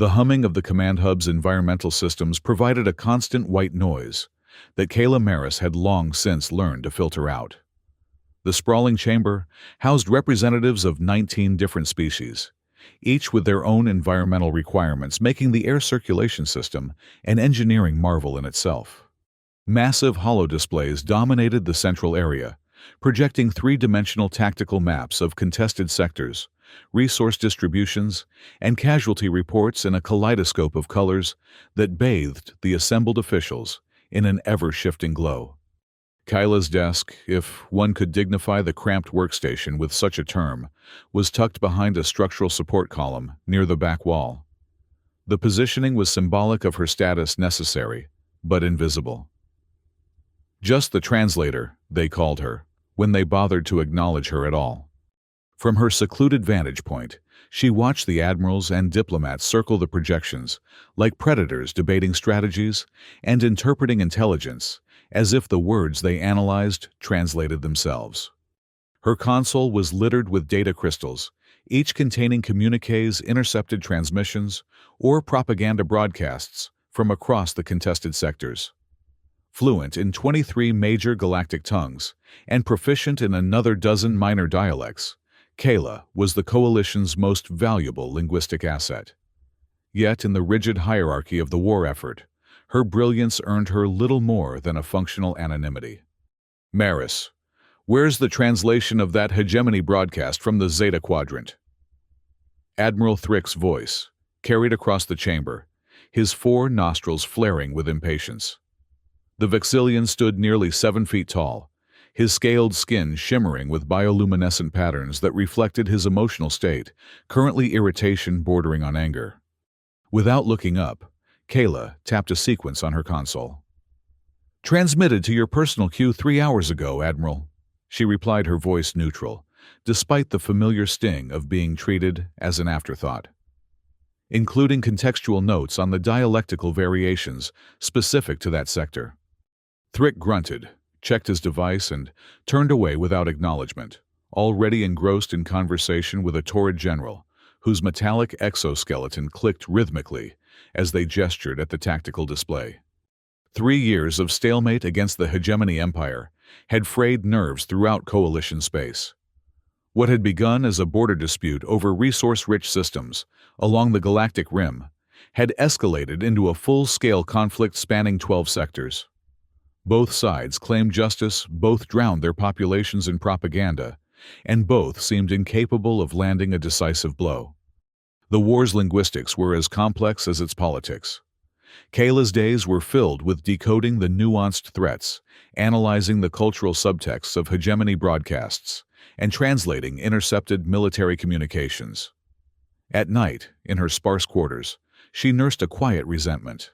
The humming of the command hub's environmental systems provided a constant white noise that Kayla Maris had long since learned to filter out. The sprawling chamber housed representatives of 19 different species, each with their own environmental requirements, making the air circulation system an engineering marvel in itself. Massive holodisplays dominated the central area, projecting three-dimensional tactical maps of contested sectors, resource distributions, and casualty reports in a kaleidoscope of colors that bathed the assembled officials in an ever-shifting glow. Kyla's desk, if one could dignify the cramped workstation with such a term, was tucked behind a structural support column near the back wall. The positioning was symbolic of her status, necessary, but invisible. Just the translator, they called her, when they bothered to acknowledge her at all. From her secluded vantage point, she watched the admirals and diplomats circle the projections, like predators debating strategies and interpreting intelligence, as if the words they analyzed translated themselves. Her console was littered with data crystals, each containing communiques, intercepted transmissions, or propaganda broadcasts from across the contested sectors. Fluent in 23 major galactic tongues and proficient in another dozen minor dialects, Kayla was the Coalition's most valuable linguistic asset. Yet in the rigid hierarchy of the war effort, her brilliance earned her little more than a functional anonymity. Maris, where's the translation of that hegemony broadcast from the Zeta Quadrant? Admiral Thrick's voice carried across the chamber, his 4 nostrils flaring with impatience. The Vexillian stood nearly 7 feet tall, his scaled skin shimmering with bioluminescent patterns that reflected his emotional state, currently irritation bordering on anger. Without looking up, Kayla tapped a sequence on her console. "Transmitted to your personal queue 3 hours ago, Admiral," she replied, her voice neutral, despite the familiar sting of being treated as an afterthought. Including contextual notes on the dialectical variations specific to that sector. Thrick grunted, checked his device, and turned away without acknowledgement, already engrossed in conversation with a torrid general, whose metallic exoskeleton clicked rhythmically as they gestured at the tactical display. 3 years of stalemate against the hegemony empire had frayed nerves throughout Coalition space. What had begun as a border dispute over resource-rich systems along the galactic rim had escalated into a full-scale conflict spanning 12 sectors. Both sides claimed justice, both drowned their populations in propaganda, and both seemed incapable of landing a decisive blow. The war's linguistics were as complex as its politics. Kayla's days were filled with decoding the nuanced threats, analyzing the cultural subtexts of hegemony broadcasts, and translating intercepted military communications. At night, in her sparse quarters, she nursed a quiet resentment.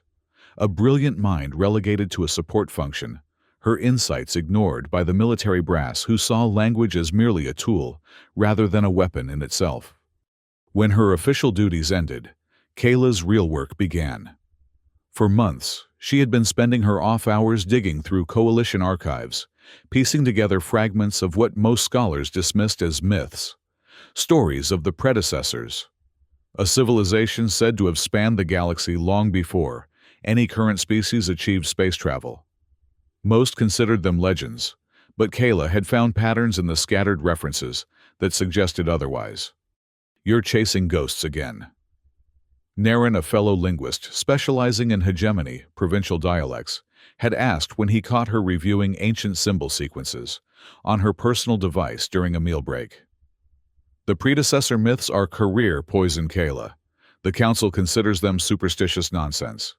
A brilliant mind relegated to a support function, her insights ignored by the military brass who saw language as merely a tool rather than a weapon in itself. When her official duties ended, Kayla's real work began. For months, she had been spending her off hours digging through Coalition archives, piecing together fragments of what most scholars dismissed as myths, stories of the predecessors, a civilization said to have spanned the galaxy long before any current species achieved space travel. Most considered them legends, but Kayla had found patterns in the scattered references that suggested otherwise. "You're chasing ghosts again." Naren, a fellow linguist specializing in hegemony, provincial dialects, had asked when he caught her reviewing ancient symbol sequences on her personal device during a meal break. "The predecessor myths are career poison, Kayla. The Council considers them superstitious nonsense."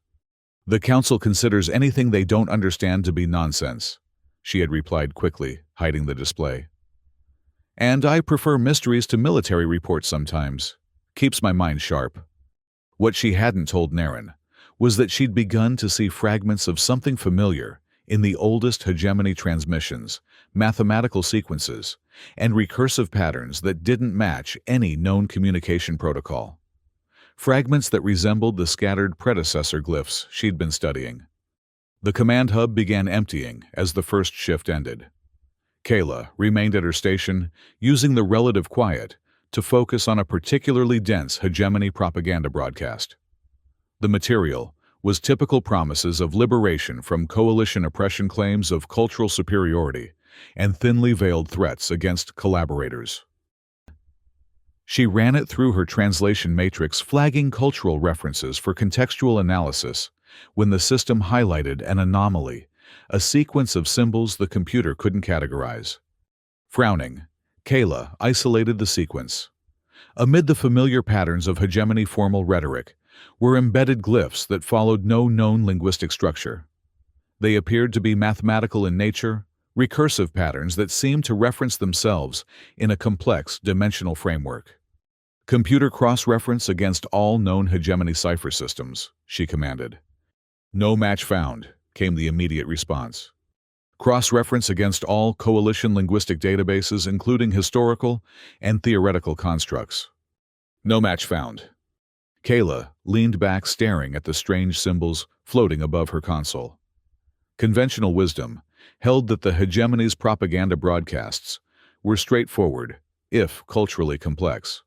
"The Council considers anything they don't understand to be nonsense," she had replied quickly, hiding the display. "And I prefer mysteries to military reports sometimes. Keeps my mind sharp." What she hadn't told Naren was that she'd begun to see fragments of something familiar in the oldest hegemony transmissions, mathematical sequences, and recursive patterns that didn't match any known communication protocol. Fragments that resembled the scattered predecessor glyphs she'd been studying. The command hub began emptying as the first shift ended. Kayla remained at her station, using the relative quiet to focus on a particularly dense hegemony propaganda broadcast. The material was typical promises of liberation from coalition oppression, claims of cultural superiority, and thinly veiled threats against collaborators. She ran it through her translation matrix, flagging cultural references for contextual analysis, when the system highlighted an anomaly, a sequence of symbols the computer couldn't categorize. Frowning, Kayla isolated the sequence. Amid the familiar patterns of hegemony formal rhetoric were embedded glyphs that followed no known linguistic structure. They appeared to be mathematical in nature, recursive patterns that seemed to reference themselves in a complex dimensional framework. "Computer cross-reference against all known hegemony cipher systems," she commanded. "No match found," came the immediate response. "Cross-reference against all coalition linguistic databases, including historical and theoretical constructs." "No match found." Kayla leaned back, staring at the strange symbols floating above her console. Conventional wisdom held that the hegemony's propaganda broadcasts were straightforward, if culturally complex.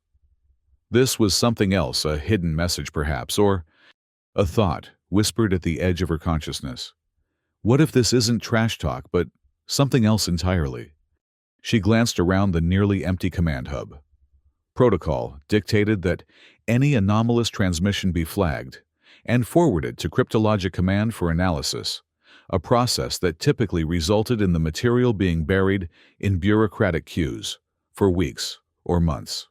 This was something else, a hidden message perhaps, or a thought whispered at the edge of her consciousness. What if this isn't trash talk, but something else entirely? She glanced around the nearly empty command hub. Protocol dictated that any anomalous transmission be flagged and forwarded to Cryptologic Command for analysis, a process that typically resulted in the material being buried in bureaucratic queues for weeks or months.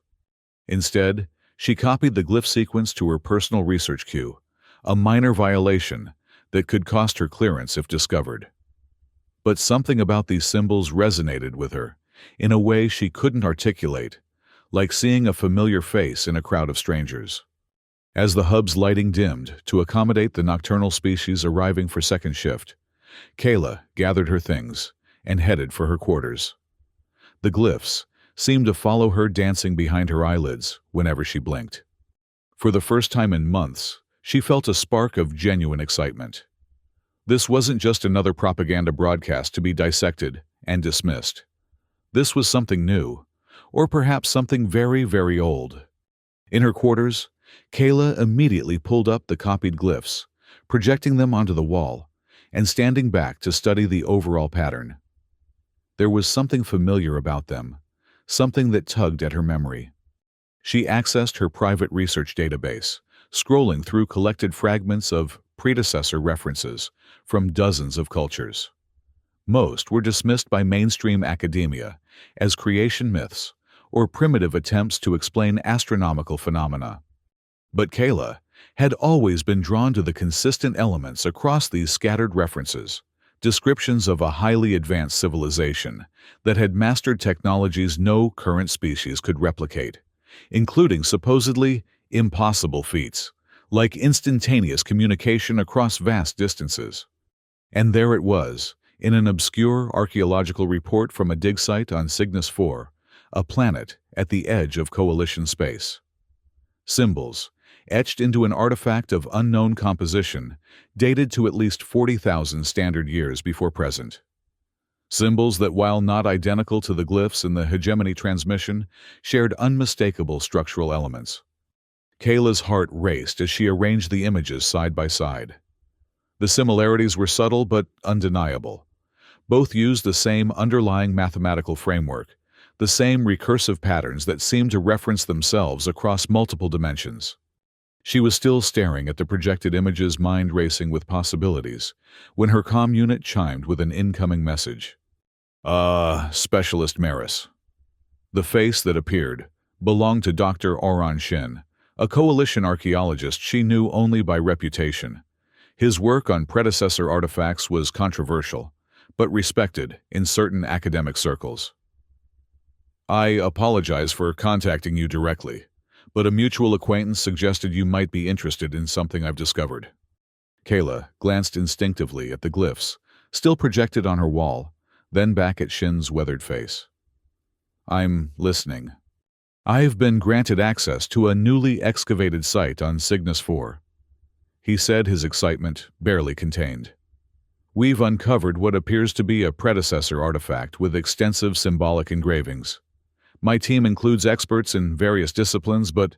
Instead, she copied the glyph sequence to her personal research queue, a minor violation that could cost her clearance if discovered. But something about these symbols resonated with her in a way she couldn't articulate, like seeing a familiar face in a crowd of strangers. As the hub's lighting dimmed to accommodate the nocturnal species arriving for second shift, Kayla gathered her things and headed for her quarters. The glyphs seemed to follow her, dancing behind her eyelids whenever she blinked. For the first time in months, she felt a spark of genuine excitement. This wasn't just another propaganda broadcast to be dissected and dismissed. This was something new, or perhaps something very, very old. In her quarters, Kayla immediately pulled up the copied glyphs, projecting them onto the wall, and standing back to study the overall pattern. There was something familiar about them, something that tugged at her memory. She accessed her private research database, scrolling through collected fragments of predecessor references from dozens of cultures. Most were dismissed by mainstream academia as creation myths or primitive attempts to explain astronomical phenomena. But Kayla had always been drawn to the consistent elements across these scattered references, descriptions of a highly advanced civilization that had mastered technologies no current species could replicate, including supposedly impossible feats, like instantaneous communication across vast distances. And there it was, in an obscure archaeological report from a dig site on Cygnus 4, a planet at the edge of coalition space. Symbols, etched into an artifact of unknown composition, dated to at least 40,000 standard years before present. Symbols that, while not identical to the glyphs in the hegemony transmission, shared unmistakable structural elements. Kayla's heart raced as she arranged the images side by side. The similarities were subtle but undeniable. Both used the same underlying mathematical framework, the same recursive patterns that seemed to reference themselves across multiple dimensions. She was still staring at the projected images, mind racing with possibilities, when her comm unit chimed with an incoming message. Specialist Maris." The face that appeared belonged to Dr. Oran Shin, a coalition archaeologist she knew only by reputation. His work on predecessor artifacts was controversial, but respected in certain academic circles. "I apologize for contacting you directly, but a mutual acquaintance suggested you might be interested in something I've discovered." Kayla glanced instinctively at the glyphs, still projected on her wall, then back at Shin's weathered face. "I'm listening." "I've been granted access to a newly excavated site on Cygnus 4. He said, his excitement barely contained. "We've uncovered what appears to be a predecessor artifact with extensive symbolic engravings. My team includes experts in various disciplines, but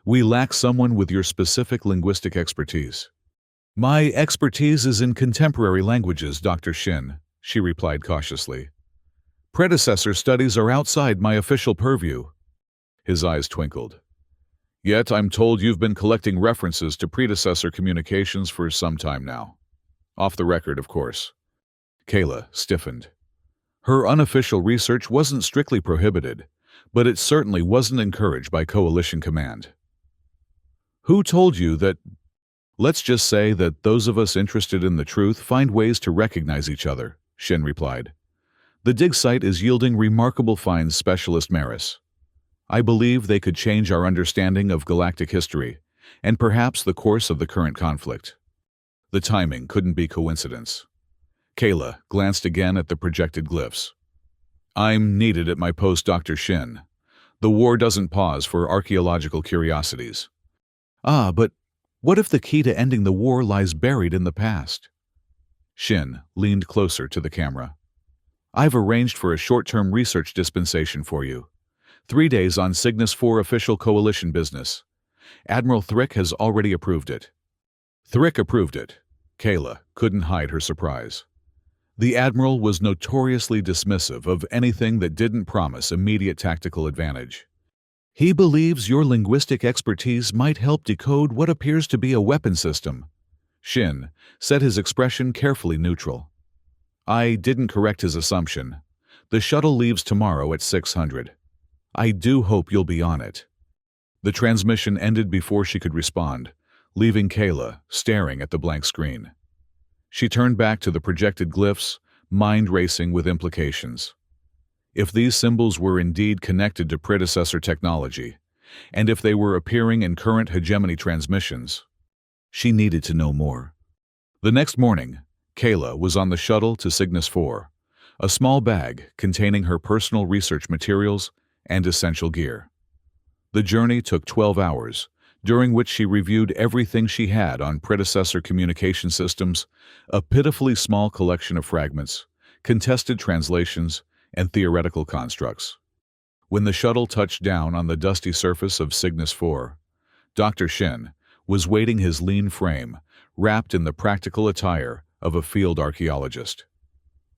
We lack someone with your specific linguistic expertise. My expertise is in contemporary languages, Dr. Shin, she replied cautiously. Predecessor studies are outside my official purview. His eyes twinkled. Yet I'm told you've been collecting references to predecessor communications for some time now. Off the record, of course. Kayla stiffened. Her unofficial research wasn't strictly prohibited, but it certainly wasn't encouraged by Coalition Command. Who told you that? Let's just say that those of us interested in the truth find ways to recognize each other, Shin replied. The dig site is yielding remarkable finds, Specialist Maris. I believe they could change our understanding of galactic history, and perhaps the course of the current conflict. The timing couldn't be coincidence. Kayla glanced again at the projected glyphs. I'm needed at my post, Dr. Shin. The war doesn't pause for archaeological curiosities. But what if the key to ending the war lies buried in the past? Shin leaned closer to the camera. I've arranged for a short-term research dispensation for you. 3 days on Cygnus 4 official coalition business. Admiral Thrick has already approved it. Thrick approved it. Kayla couldn't hide her surprise. The Admiral was notoriously dismissive of anything that didn't promise immediate tactical advantage. He believes your linguistic expertise might help decode what appears to be a weapon system. Shin said, his expression carefully neutral. I didn't correct his assumption. The shuttle leaves tomorrow at 600. I do hope you'll be on it. The transmission ended before she could respond, leaving Kayla staring at the blank screen. She turned back to the projected glyphs, mind racing with implications. If these symbols were indeed connected to predecessor technology, and if they were appearing in current hegemony transmissions, she needed to know more. The next morning, Kayla was on the shuttle to Cygnus 4, a small bag containing her personal research materials and essential gear. The journey took 12 hours, during which she reviewed everything she had on predecessor communication systems, a pitifully small collection of fragments, contested translations, and theoretical constructs. When the shuttle touched down on the dusty surface of Cygnus 4, Dr. Shin was waiting, his lean frame wrapped in the practical attire of a field archaeologist.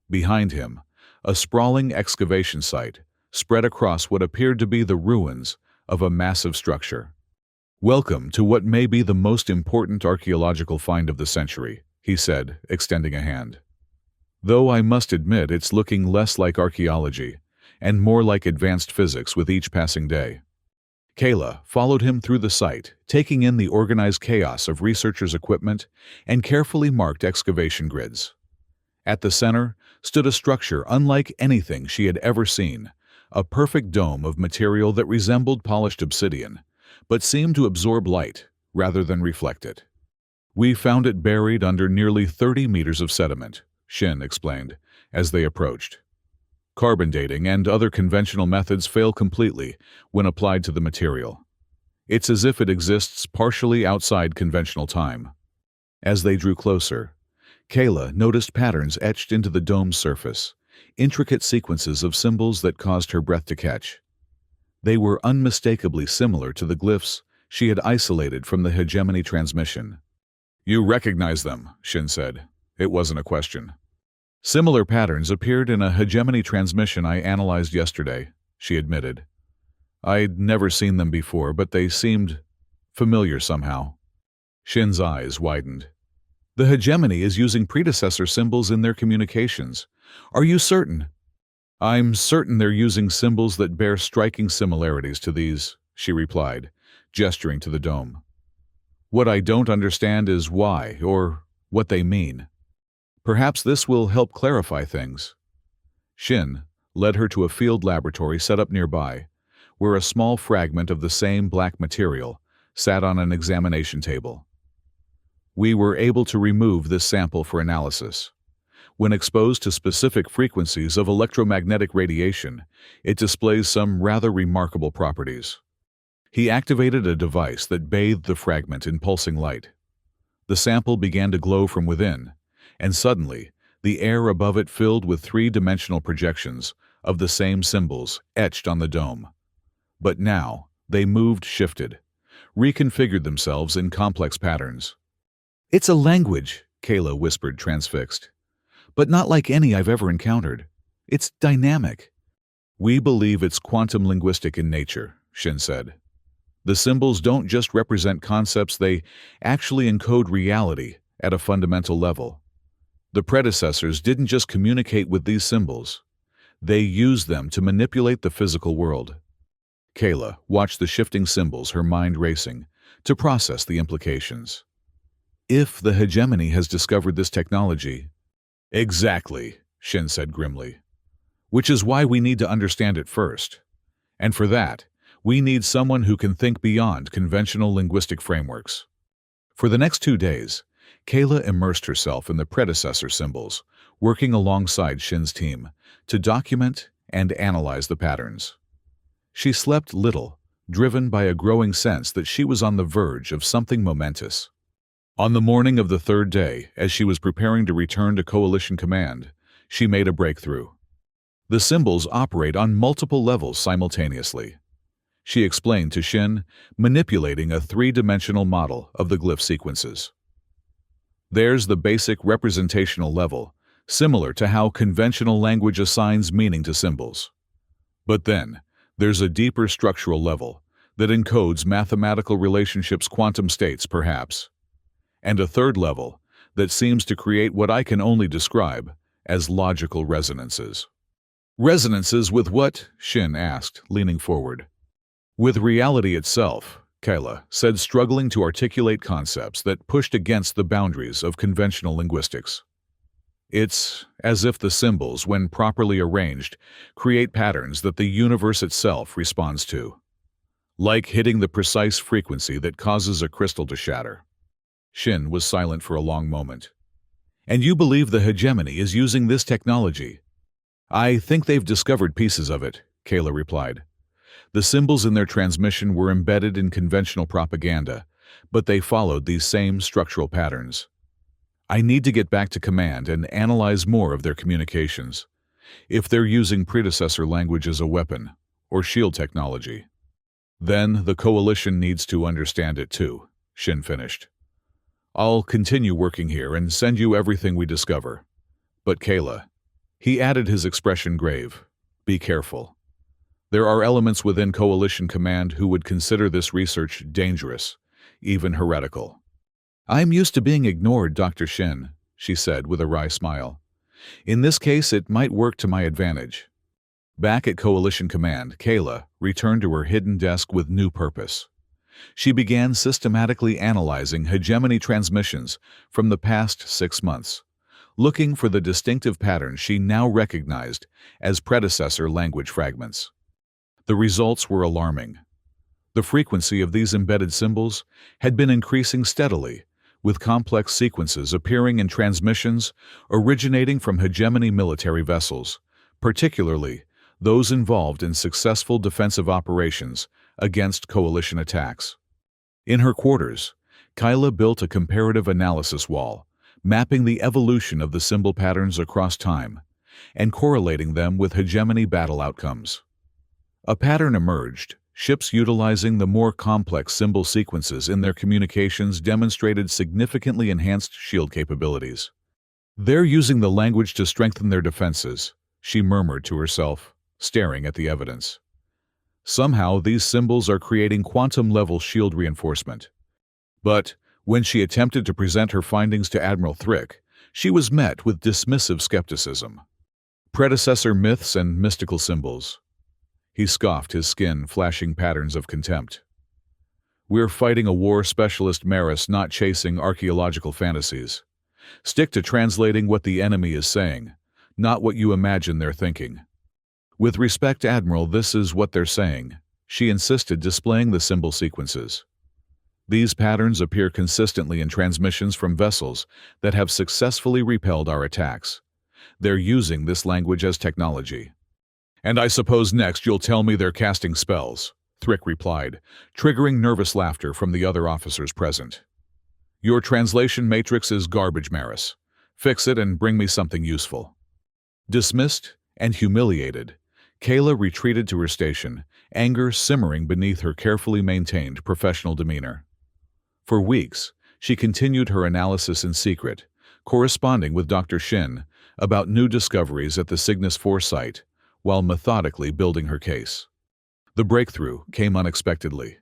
Behind him, a sprawling excavation site spread across what appeared to be the ruins of a massive structure. Welcome to what may be the most important archaeological find of the century, he said, extending a hand. Though I must admit it's looking less like archaeology and more like advanced physics with each passing day. Kayla followed him through the site, taking in the organized chaos of researchers' equipment and carefully marked excavation grids. At the center stood a structure unlike anything she had ever seen, a perfect dome of material that resembled polished obsidian, but seemed to absorb light rather than reflect it. We found it buried under nearly 30 meters of sediment, Shin explained, as they approached. Carbon dating and other conventional methods fail completely when applied to the material. It's as if it exists partially outside conventional time. As they drew closer, Kayla noticed patterns etched into the dome's surface, intricate sequences of symbols that caused her breath to catch. They were unmistakably similar to the glyphs she had isolated from the hegemony transmission. You recognize them, Shin said. It wasn't a question. Similar patterns appeared in a hegemony transmission I analyzed yesterday, she admitted. I'd never seen them before, but they seemed familiar somehow. Shin's eyes widened. The hegemony is using predecessor symbols in their communications. Are you certain? I'm certain they're using symbols that bear striking similarities to these, she replied, gesturing to the dome. What I don't understand is why, or what they mean. Perhaps this will help clarify things. Shin led her to a field laboratory set up nearby, where a small fragment of the same black material sat on an examination table. We were able to remove this sample for analysis. When exposed to specific frequencies of electromagnetic radiation, it displays some rather remarkable properties. He activated a device that bathed the fragment in pulsing light. The sample began to glow from within, and suddenly, the air above it filled with three-dimensional projections of the same symbols etched on the dome. But now, they moved, shifted, reconfigured themselves in complex patterns. "It's a language," Kayla whispered, transfixed. "But not like any I've ever encountered. It's dynamic." "We believe it's quantum linguistic in nature," Shin said. "The symbols don't just represent concepts, they actually encode reality at a fundamental level. The predecessors didn't just communicate with these symbols. They used them to manipulate the physical world." Kayla watched the shifting symbols, her mind racing, to process the implications. "If the hegemony has discovered this technology—" "Exactly," Shin said grimly. "Which is why we need to understand it first. And for that, we need someone who can think beyond conventional linguistic frameworks." For the next 2 days, Kayla immersed herself in the predecessor symbols, working alongside Shin's team to document and analyze the patterns. She slept little, driven by a growing sense that she was on the verge of something momentous. On the morning of the 3rd day, as she was preparing to return to Coalition Command, she made a breakthrough. The symbols operate on multiple levels simultaneously. She explained to Shin, manipulating a 3-dimensional model of the glyph sequences. "There's the basic representational level, similar to how conventional language assigns meaning to symbols. But then, there's a deeper structural level that encodes mathematical relationships, quantum states perhaps. And a 3rd level that seems to create what I can only describe as logical resonances." "Resonances with what?" Shin asked, leaning forward. "With reality itself," Kayla said, struggling to articulate concepts that pushed against the boundaries of conventional linguistics. "It's as if the symbols, when properly arranged, create patterns that the universe itself responds to. Like hitting the precise frequency that causes a crystal to shatter." Shin was silent for a long moment. "And you believe the hegemony is using this technology?" "I think they've discovered pieces of it," Kayla replied. "The symbols in their transmission were embedded in conventional propaganda, but they followed these same structural patterns. I need to get back to command and analyze more of their communications. If they're using predecessor language as a weapon, or shield technology, then the Coalition needs to understand it too," Shin finished. "I'll continue working here and send you everything we discover. But Kayla," he added, his expression grave, "be careful. There are elements within Coalition Command who would consider this research dangerous, even heretical." "I'm used to being ignored, Dr. Shin," she said with a wry smile. "In this case, it might work to my advantage." Back at Coalition Command, Kayla returned to her hidden desk with new purpose. She began systematically analyzing hegemony transmissions from the past 6 months, looking for the distinctive patterns she now recognized as predecessor language fragments. The results were alarming. The frequency of these embedded symbols had been increasing steadily, with complex sequences appearing in transmissions originating from hegemony military vessels, particularly those involved in successful defensive operations against Coalition attacks. In her quarters, Kayla built a comparative analysis wall, mapping the evolution of the symbol patterns across time and correlating them with hegemony battle outcomes. A pattern emerged. Ships utilizing the more complex symbol sequences in their communications demonstrated significantly enhanced shield capabilities. "They're using the language to strengthen their defenses," she murmured to herself, staring at the evidence. "Somehow these symbols are creating quantum-level shield reinforcement." But when she attempted to present her findings to Admiral Thrick, she was met with dismissive skepticism. "Predecessor myths and mystical symbols." He scoffed, his skin flashing patterns of contempt. "We're fighting a war, Specialist Maris, not chasing archaeological fantasies. Stick to translating what the enemy is saying, not what you imagine they're thinking." "With respect, Admiral, this is what they're saying," she insisted, displaying the symbol sequences. "These patterns appear consistently in transmissions from vessels that have successfully repelled our attacks. They're using this language as technology." "And I suppose next you'll tell me they're casting spells," Thrick replied, triggering nervous laughter from the other officers present. "Your translation matrix is garbage, Maris. Fix it and bring me something useful." Dismissed and humiliated, Kayla retreated to her station anger simmering beneath her carefully maintained professional demeanor. For weeks, she continued her analysis in secret, corresponding with Dr. Shin about new discoveries at the Cygnus 4 site, while methodically building her case. The breakthrough came unexpectedly.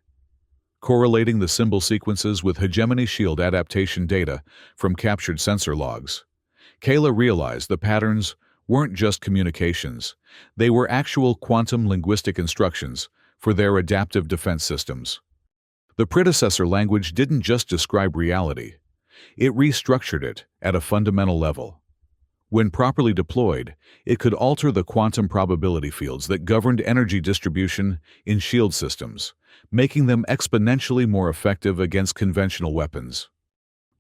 Correlating the symbol sequences with hegemony shield adaptation data from captured sensor logs, Kayla realized the patterns weren't just communications, they were actual quantum linguistic instructions for their adaptive defense systems. The predecessor language didn't just describe reality, it restructured it at a fundamental level. When properly deployed, it could alter the quantum probability fields that governed energy distribution in shield systems, making them exponentially more effective against conventional weapons.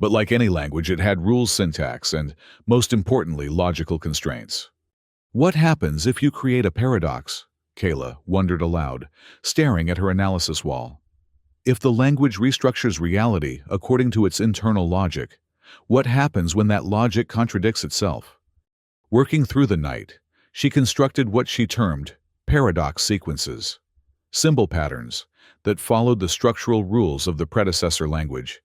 But like any language, it had rules, syntax, and, most importantly, logical constraints. What happens if you create a paradox? Kayla wondered aloud, staring at her analysis wall. If the language restructures reality according to its internal logic, what happens when that logic contradicts itself? Working through the night, she constructed what she termed paradox sequences, symbol patterns that followed the structural rules of the predecessor language,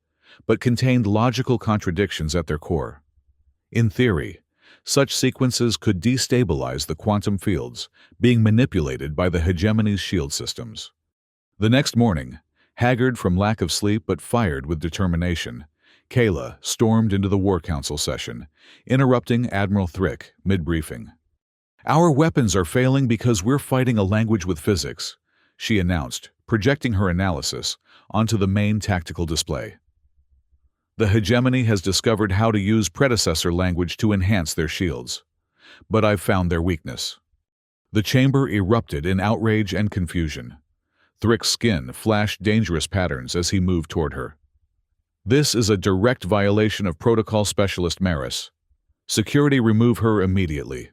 but contained logical contradictions at their core. In theory, such sequences could destabilize the quantum fields being manipulated by the hegemony's shield systems. The next morning, haggard from lack of sleep but fired with determination, Kayla stormed into the War Council session, interrupting Admiral Thrick mid-briefing. "Our weapons are failing because we're fighting a language with physics," she announced, projecting her analysis onto the main tactical display. "The hegemony has discovered how to use predecessor language to enhance their shields, but I've found their weakness." The chamber erupted in outrage and confusion. Thrick's skin flashed dangerous patterns as he moved toward her. "This is a direct violation of Protocol Specialist Maris. Security, remove her immediately."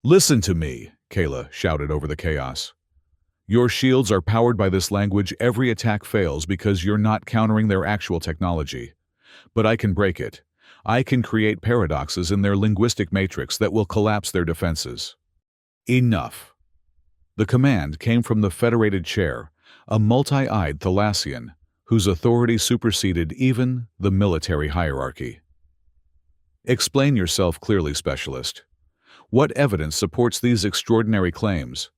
"Listen to me," Kayla shouted over the chaos. "Your shields are powered by this language. Every attack fails because you're not countering their actual technology. But I can break it. I can create paradoxes in their linguistic matrix that will collapse their defenses." "Enough." The command came from the Federated Chair, a multi-eyed Thalassian, whose authority superseded even the military hierarchy. "Explain yourself clearly, Specialist. What evidence supports these extraordinary claims?"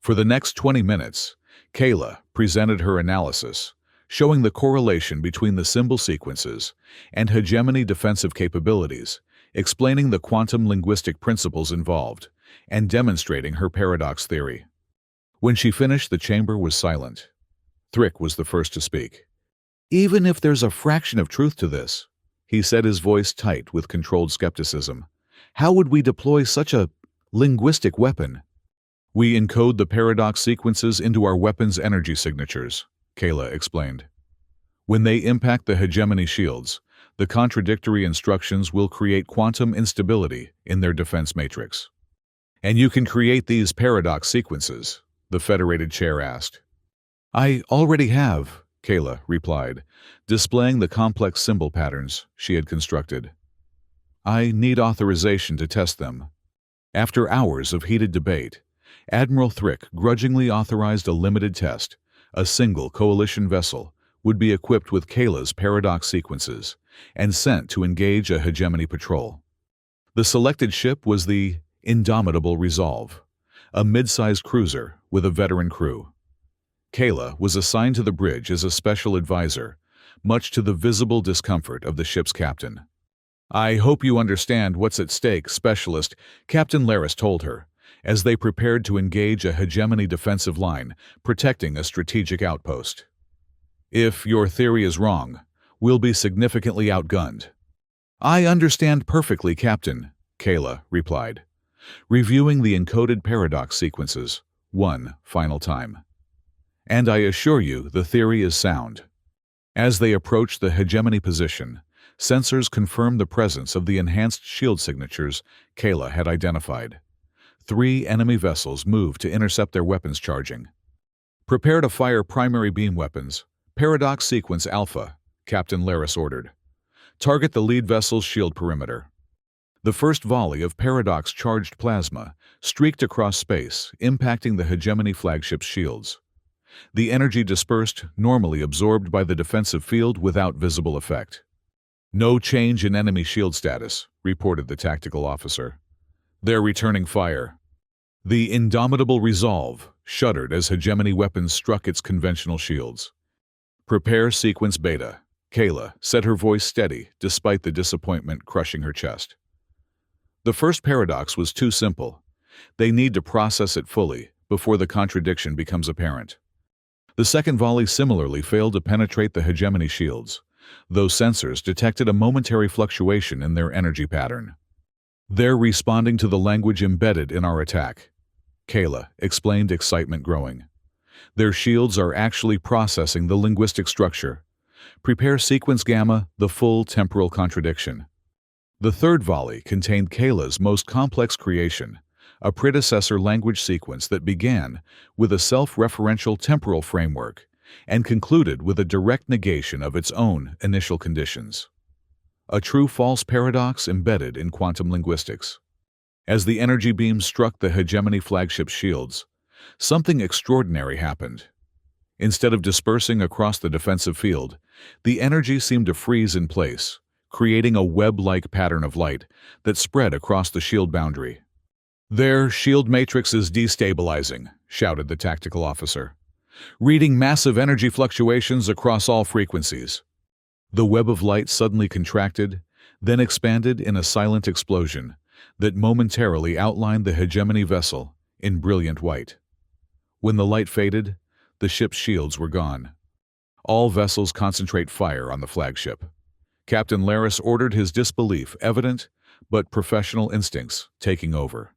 For the next 20 minutes, Kayla presented her analysis, showing the correlation between the symbol sequences and hegemony defensive capabilities, explaining the quantum linguistic principles involved, and demonstrating her paradox theory. When she finished, the chamber was silent. Thrick was the first to speak. "Even if there's a fraction of truth to this," he said, his voice tight with controlled skepticism, "how would we deploy such a linguistic weapon?" "We encode the paradox sequences into our weapons' energy signatures," Kayla explained. "When they impact the hegemony shields, the contradictory instructions will create quantum instability in their defense matrix." "And you can create these paradox sequences?" the Federated Chair asked. "I already have," Kayla replied, displaying the complex symbol patterns she had constructed. "I need authorization to test them." After hours of heated debate, Admiral Thrick grudgingly authorized a limited test. A single coalition vessel would be equipped with Kayla's paradox sequences and sent to engage a hegemony patrol. The selected ship was the Indomitable Resolve, a mid-sized cruiser with a veteran crew. Kayla was assigned to the bridge as a special advisor, much to the visible discomfort of the ship's captain. "I hope you understand what's at stake, Specialist," Captain Laris told her, as they prepared to engage a hegemony defensive line protecting a strategic outpost. "If your theory is wrong, we'll be significantly outgunned." "I understand perfectly, Captain," Kayla replied, reviewing the encoded paradox sequences one final time. "And I assure you the theory is sound." As they approached the hegemony position, sensors confirmed the presence of the enhanced shield signatures Kayla had identified. 3 enemy vessels moved to intercept their weapons charging. "Prepare to fire primary beam weapons. Paradox Sequence Alpha," Captain Laris ordered. "Target the lead vessel's shield perimeter." The first volley of paradox-charged plasma streaked across space, impacting the hegemony flagship's shields. The energy dispersed, normally absorbed by the defensive field without visible effect. "No change in enemy shield status," reported the tactical officer. "They're returning fire." The indomitable resolve shuddered as hegemony weapons struck its conventional shields. "Prepare sequence beta." Kayla said, her voice steady despite the disappointment crushing her chest. The first paradox was too simple. They need to process it fully before the contradiction becomes apparent. The second volley similarly failed to penetrate the hegemony shields, though sensors detected a momentary fluctuation in their energy pattern. "They're responding to the language embedded in our attack," Kayla explained, excitement growing. "Their shields are actually processing the linguistic structure. Prepare sequence gamma, the full temporal contradiction." The third volley contained Kayla's most complex creation, a predecessor language sequence that began with a self-referential temporal framework and concluded with a direct negation of its own initial conditions. A true-false paradox embedded in quantum linguistics. As the energy beams struck the hegemony flagship shields, something extraordinary happened. Instead of dispersing across the defensive field, the energy seemed to freeze in place, creating a web-like pattern of light that spread across the shield boundary. "Their shield matrix is destabilizing," shouted the tactical officer, "reading massive energy fluctuations across all frequencies." The web of light suddenly contracted, then expanded in a silent explosion that momentarily outlined the hegemony vessel in brilliant white. When the light faded, the ship's shields were gone. "All vessels concentrate fire on the flagship." Captain Laris ordered, his disbelief evident, but professional instincts taking over.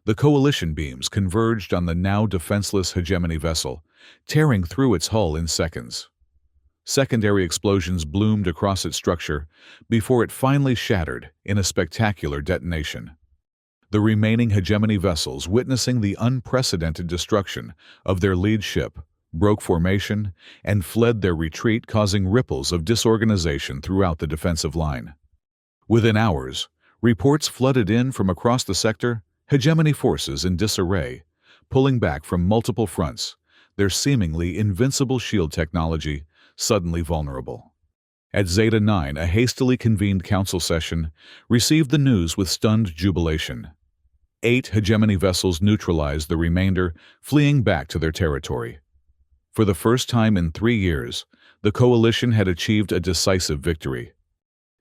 The coalition beams converged on the now defenseless hegemony vessel, tearing through its hull in seconds. Secondary explosions bloomed across its structure before it finally shattered in a spectacular detonation. The remaining hegemony vessels, witnessing the unprecedented destruction of their lead ship, broke formation and fled their retreat, causing ripples of disorganization throughout the defensive line. Within hours, reports flooded in from across the sector, hegemony forces in disarray, pulling back from multiple fronts, their seemingly invincible shield technology suddenly vulnerable. At Zeta 9, a hastily convened council session received the news with stunned jubilation. 8 hegemony vessels neutralized the remainder, fleeing back to their territory. For the first time in 3 years, the coalition had achieved a decisive victory.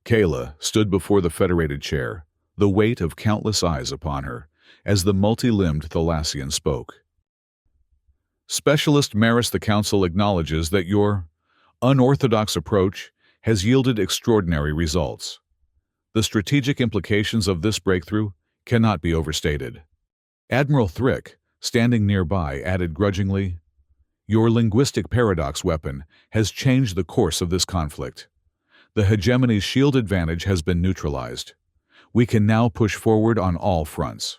Kayla stood before the Federated chair, the weight of countless eyes upon her, as the multi-limbed Thalassian spoke. "Specialist Maris, the Council acknowledges that your unorthodox approach has yielded extraordinary results. The strategic implications of this breakthrough cannot be overstated." Admiral Thrick, standing nearby, added grudgingly, "Your linguistic paradox weapon has changed the course of this conflict. The hegemony's shield advantage has been neutralized. We can now push forward on all fronts."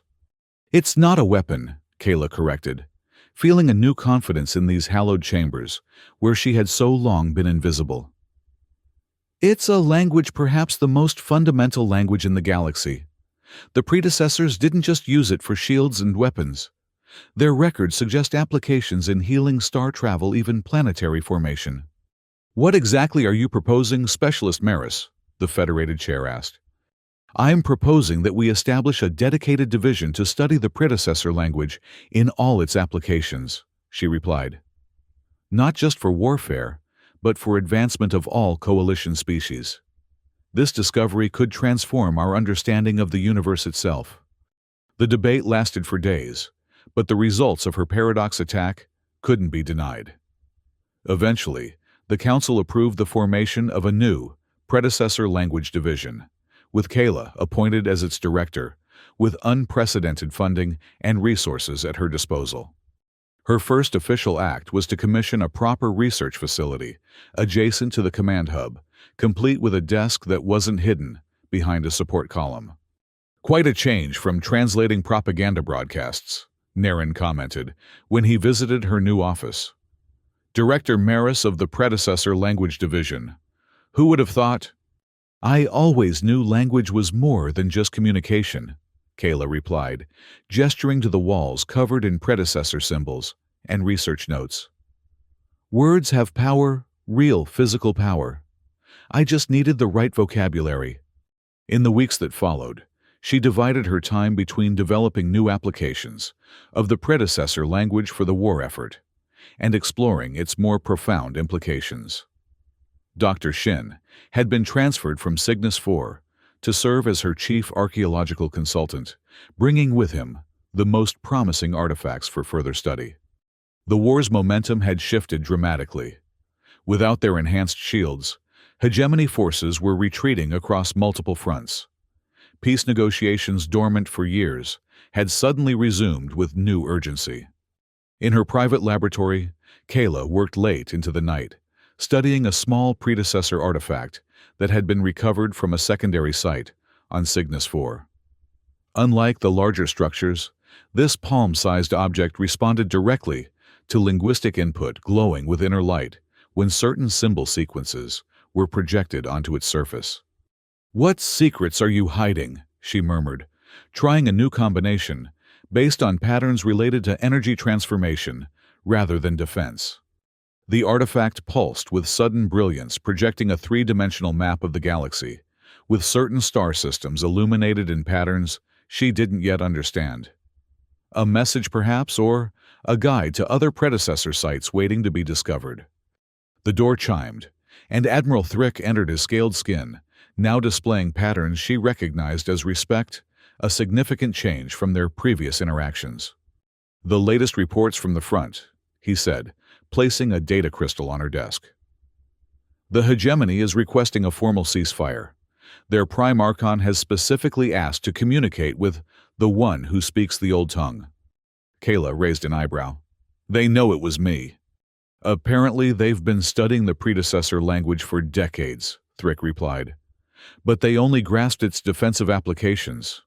"It's not a weapon," Kayla corrected, feeling a new confidence in these hallowed chambers, where she had so long been invisible. "It's a language, perhaps the most fundamental language in the galaxy. The predecessors didn't just use it for shields and weapons. Their records suggest applications in healing, star travel, even planetary formation." "What exactly are you proposing, Specialist Maris?" the Federated chair asked. "I'm proposing that we establish a dedicated division to study the predecessor language in all its applications," she replied. "Not just for warfare, but for advancement of all coalition species. This discovery could transform our understanding of the universe itself." The debate lasted for days, but the results of her paradox attack couldn't be denied. Eventually, the Council approved the formation of a new predecessor language division, with Kayla appointed as its director, with unprecedented funding and resources at her disposal. Her first official act was to commission a proper research facility adjacent to the command hub, complete with a desk that wasn't hidden behind a support column. "Quite a change from translating propaganda broadcasts," Naren commented when he visited her new office. "Director Maris of the predecessor language division. Who would have thought?" I always knew language was more than just communication, Kayla replied, gesturing to the walls covered in predecessor symbols and research notes. Words have power, real physical power. I just needed the right vocabulary. In the weeks that followed, she divided her time between developing new applications of the predecessor language for the war effort and exploring its more profound implications. Dr. Shin had been transferred from Cygnus 4 to serve as her chief archaeological consultant, bringing with him the most promising artifacts for further study. The war's momentum had shifted dramatically. Without their enhanced shields, hegemony forces were retreating across multiple fronts. Peace negotiations dormant for years had suddenly resumed with new urgency. In her private laboratory, Kayla worked late into the night, studying a small predecessor artifact that had been recovered from a secondary site on Cygnus 4. Unlike the larger structures, this palm-sized object responded directly to linguistic input glowing with inner light when certain symbol sequences were projected onto its surface. "What secrets are you hiding?" she murmured, trying a new combination based on patterns related to energy transformation rather than defense. The artifact pulsed with sudden brilliance, projecting a three-dimensional map of the galaxy, with certain star systems illuminated in patterns she didn't yet understand. A message perhaps, or a guide to other predecessor sites waiting to be discovered. The door chimed, and Admiral Thrick entered his scaled skin, now displaying patterns she recognized as respect, a significant change from their previous interactions. "The latest reports from the front," he said, placing a data crystal on her desk. "The hegemony is requesting a formal ceasefire. Their Prime Archon has specifically asked to communicate with the one who speaks the old tongue." Kayla raised an eyebrow. "They know it was me." "Apparently they've been studying the predecessor language for decades," Thrick replied. "But they only grasped its defensive applications.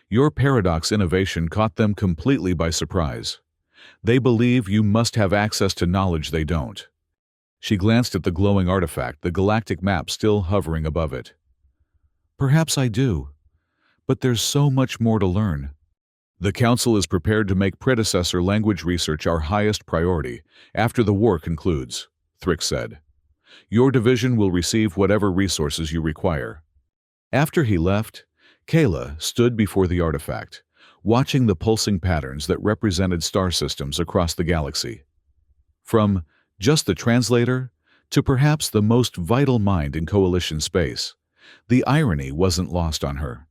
Your paradox innovation caught them completely by surprise. They believe you must have access to knowledge they don't." She glanced at the glowing artifact, the galactic map still hovering above it. "Perhaps I do, but there's so much more to learn." "The Council is prepared to make predecessor language research our highest priority after the war concludes," Thrick said. "Your division will receive whatever resources you require." After he left, Kayla stood before the artifact, watching the pulsing patterns that represented star systems across the galaxy. From just the translator to perhaps the most vital mind in Coalition space, the irony wasn't lost on her.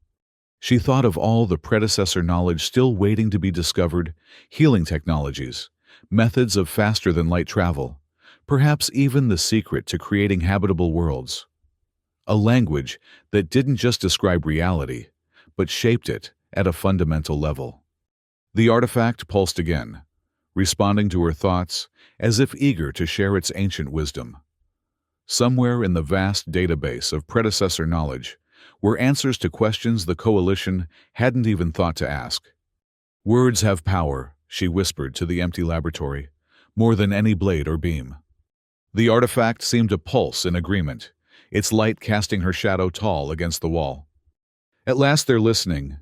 She thought of all the predecessor knowledge still waiting to be discovered, healing technologies, methods of faster-than-light travel, perhaps even the secret to creating habitable worlds. A language that didn't just describe reality, but shaped it at a fundamental level. The artifact pulsed again, responding to her thoughts as if eager to share its ancient wisdom. Somewhere in the vast database of predecessor knowledge were answers to questions the Coalition hadn't even thought to ask. "Words have power," she whispered to the empty laboratory, "more than any blade or beam." The artifact seemed to pulse in agreement, its light casting her shadow tall against the wall. "At last they're listening,"